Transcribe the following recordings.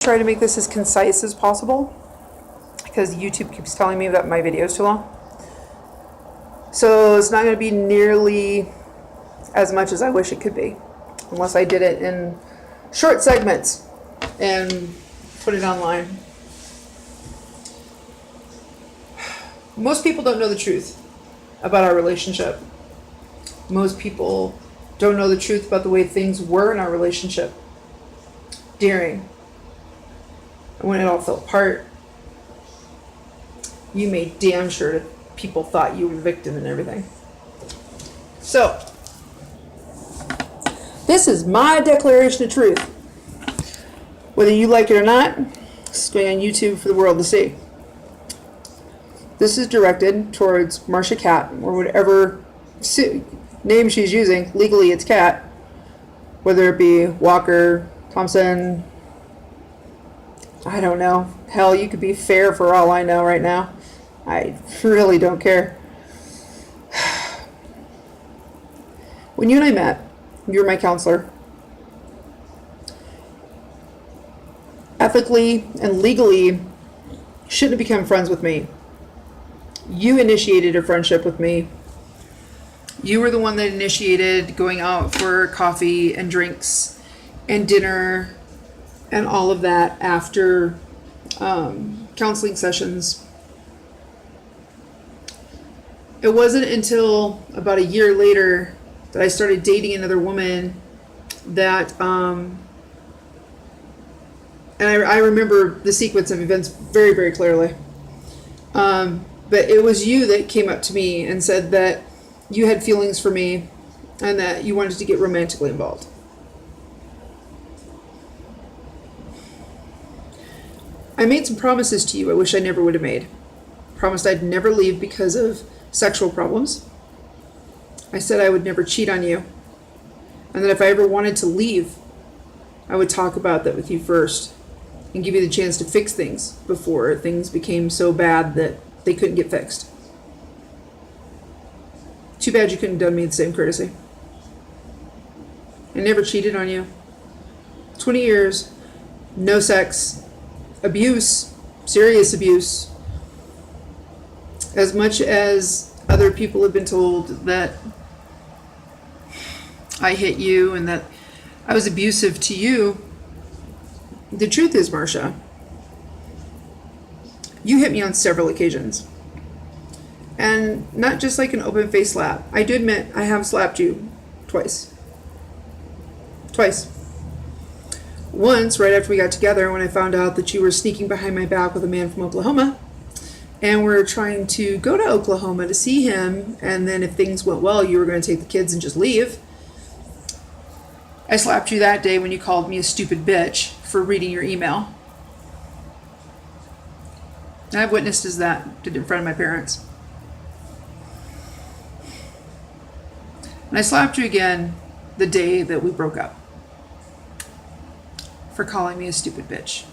Try to make this as concise as possible because YouTube keeps telling me that my video is too long. So it's not going to be nearly as much as I wish it could be, unless I did it in short segments and put it online. Most people don't know the truth about our relationship. Most people don't know the truth about the way things were in our relationship during and when it all fell apart. You made damn sure that people thought you were the victim and everything. So, this is my declaration of truth. Whether you like it or not, it's going on YouTube for the world to see. This is directed towards Marcia Katt, or whatever name she's using. Legally, it's Katt. Whether it be Walker, Thompson, I don't know. Hell, you could be Fair for all I know right now. I really don't care. When you and I met, you were my counselor. Ethically and legally, you shouldn't have become friends with me. You initiated a friendship with me. You were the one that initiated going out for coffee and drinks and dinner and all of that after counseling sessions. It wasn't until about a year later that I started dating another woman that, and I remember the sequence of events very, very clearly. But it was you that came up to me and said that you had feelings for me and that you wanted to get romantically involved. I made some promises to you I wish I never would have made. Promised I'd never leave because of sexual problems. I said I would never cheat on you. And that if I ever wanted to leave, I would talk about that with you first and give you the chance to fix things before things became so bad that they couldn't get fixed. Too bad you couldn't have done me the same courtesy. I never cheated on you. 20 years, no sex, abuse, serious abuse. As much as other people have been told that I hit you and that I was abusive to you, the truth is, Marcia, you hit me on several occasions. And not just like an open face slap. I do admit I have slapped you twice. Twice. Once, right after we got together, when I found out that you were sneaking behind my back with a man from Oklahoma. And we're trying to go to Oklahoma to see him. And then if things went well, you were going to take the kids and just leave. I slapped you that day when you called me a stupid bitch for reading your email. And I've witnessed as that, did it in front of my parents. And I slapped you again the day that we broke up for calling me a stupid bitch.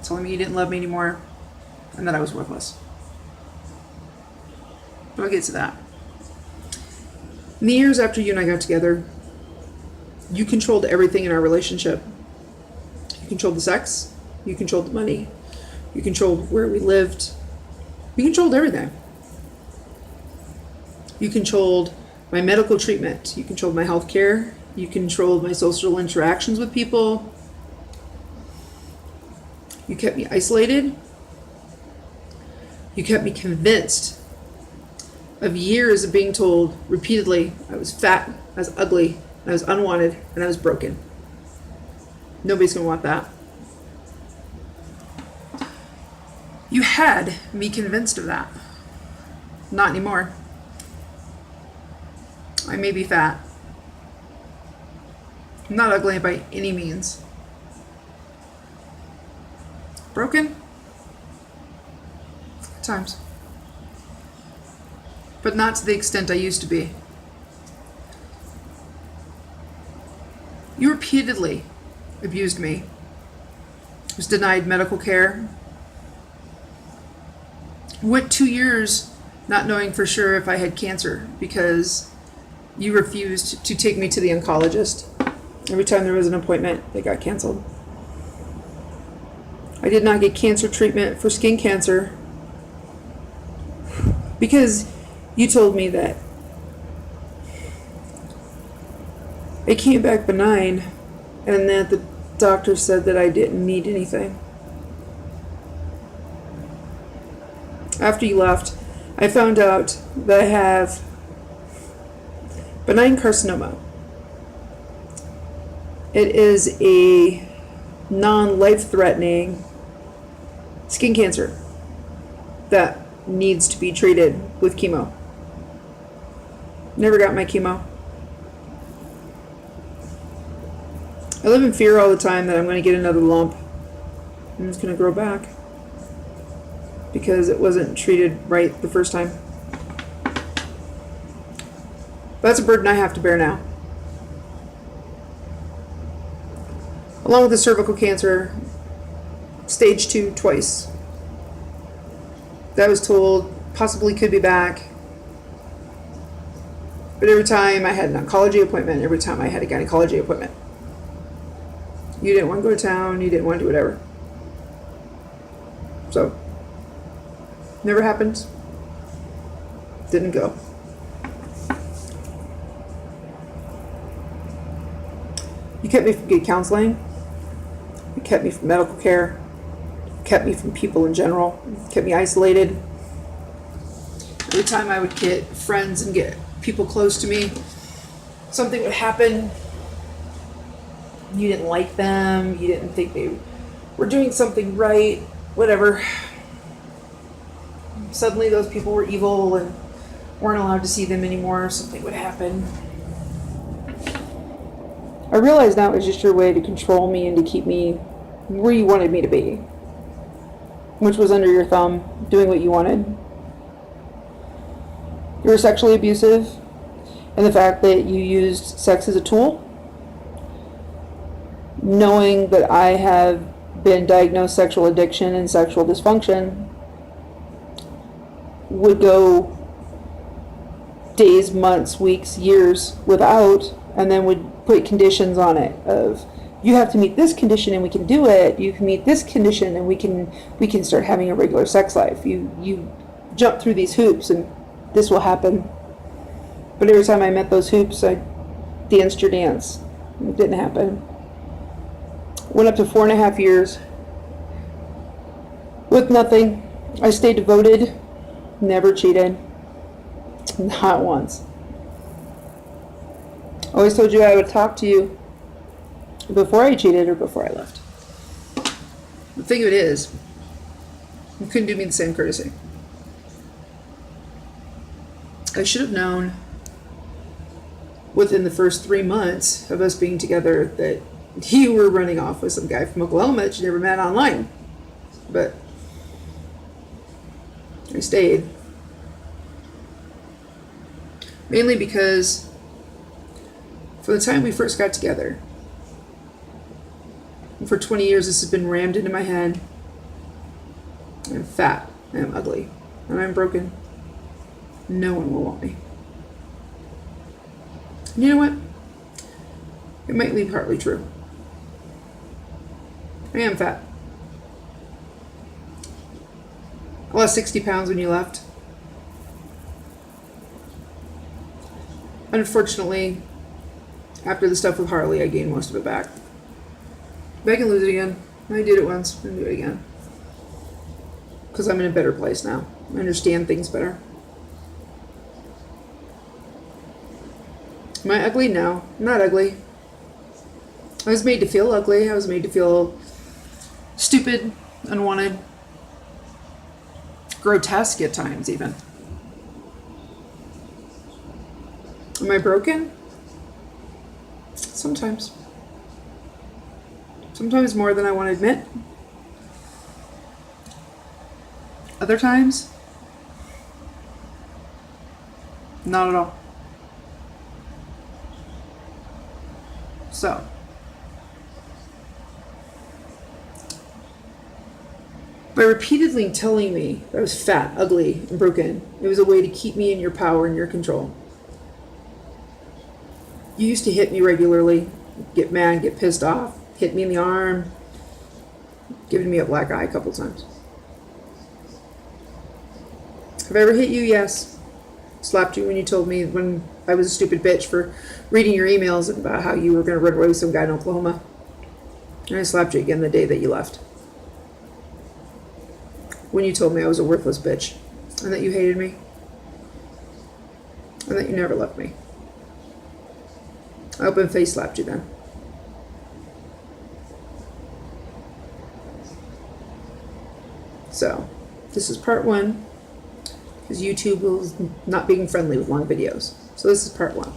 Telling me you didn't love me anymore and that I was worthless. But I'll get to that. In the years after you and I got together, you controlled everything in our relationship. You controlled the sex. You controlled the money. You controlled where we lived. You controlled everything. You controlled my medical treatment. You controlled my health care. You controlled my social interactions with people. You kept me isolated. You kept me convinced of years of being told repeatedly I was fat, I was ugly, I was unwanted, and I was broken. Nobody's going to want that. You had me convinced of that. Not anymore. I may be fat. I'm not ugly by any means. Broken? At times. But not to the extent I used to be. You repeatedly abused me. Was denied medical care. Went 2 years not knowing for sure if I had cancer because you refused to take me to the oncologist. Every time there was an appointment, they got canceled. I did not get cancer treatment for skin cancer because you told me that it came back benign and that the doctor said that I didn't need anything. After you left, I found out that I have benign carcinoma. It is a non-life-threatening skin cancer that needs to be treated with chemo. Never got my chemo. I live in fear all the time that I'm going to get another lump and it's going to grow back because it wasn't treated right the first time. That's a burden I have to bear now. Along with the cervical cancer, stage 2 twice. That was told possibly could be back. But every time I had an oncology appointment, every time I had a gynecology appointment, you didn't want to go to town, you didn't want to do whatever. So, never happened. Didn't go. You kept me from good counseling. You kept me from medical care. You kept me from people in general. You kept me isolated. Every time I would get friends and get people close to me, something would happen. You didn't like them. You didn't think they were doing something right. Whatever. Suddenly those people were evil and weren't allowed to see them anymore. Something would happen. I realize now it was just your way to control me and to keep me where you wanted me to be, which was under your thumb, doing what you wanted. You were sexually abusive, and the fact that you used sex as a tool, knowing that I have been diagnosed sexual addiction and sexual dysfunction, would go days, months, weeks, years without, and then would put conditions on it of, you have to meet this condition and we can do it. You can meet this condition and we can start having a regular sex life. You jump through these hoops and this will happen. But every time I met those hoops, I danced your dance. It didn't happen. Went up to 4.5 years with nothing. I stayed devoted, never cheated, not once. Always told you I would talk to you before I cheated or before I left. The thing of it is, you couldn't do me the same courtesy. I should have known within the first 3 months of us being together that you were running off with some guy from Oklahoma that you never met online. But I stayed. Mainly because from the time we first got together, and for 20 years this has been rammed into my head. I'm fat, I'm ugly, and I'm broken. No one will want me. And you know what? It might be partly true. I am fat. I lost 60 pounds when you left. Unfortunately, after the stuff with Harley, I gained most of it back. But I can lose it again. I did it once, and do it again. Because I'm in a better place now. I understand things better. Am I ugly? No. I'm not ugly. I was made to feel ugly. I was made to feel stupid, unwanted, grotesque at times even. Am I broken? Sometimes. Sometimes more than I want to admit. Other times, not at all. So, by repeatedly telling me that I was fat, ugly, and broken, it was a way to keep me in your power and your control. You used to hit me regularly, get mad, get pissed off, hit me in the arm, Giving me a black eye a couple times. Have I ever hit you? Yes. Slapped you when you told me when I was a stupid bitch for reading your emails about how you were going to run away with some guy in Oklahoma. And I slapped you again the day that you left. When you told me I was a worthless bitch. And that you hated me. And that you never loved me. I open face slapped you then. So, this is part 1. Because YouTube is not being friendly with long videos. So this is part 1.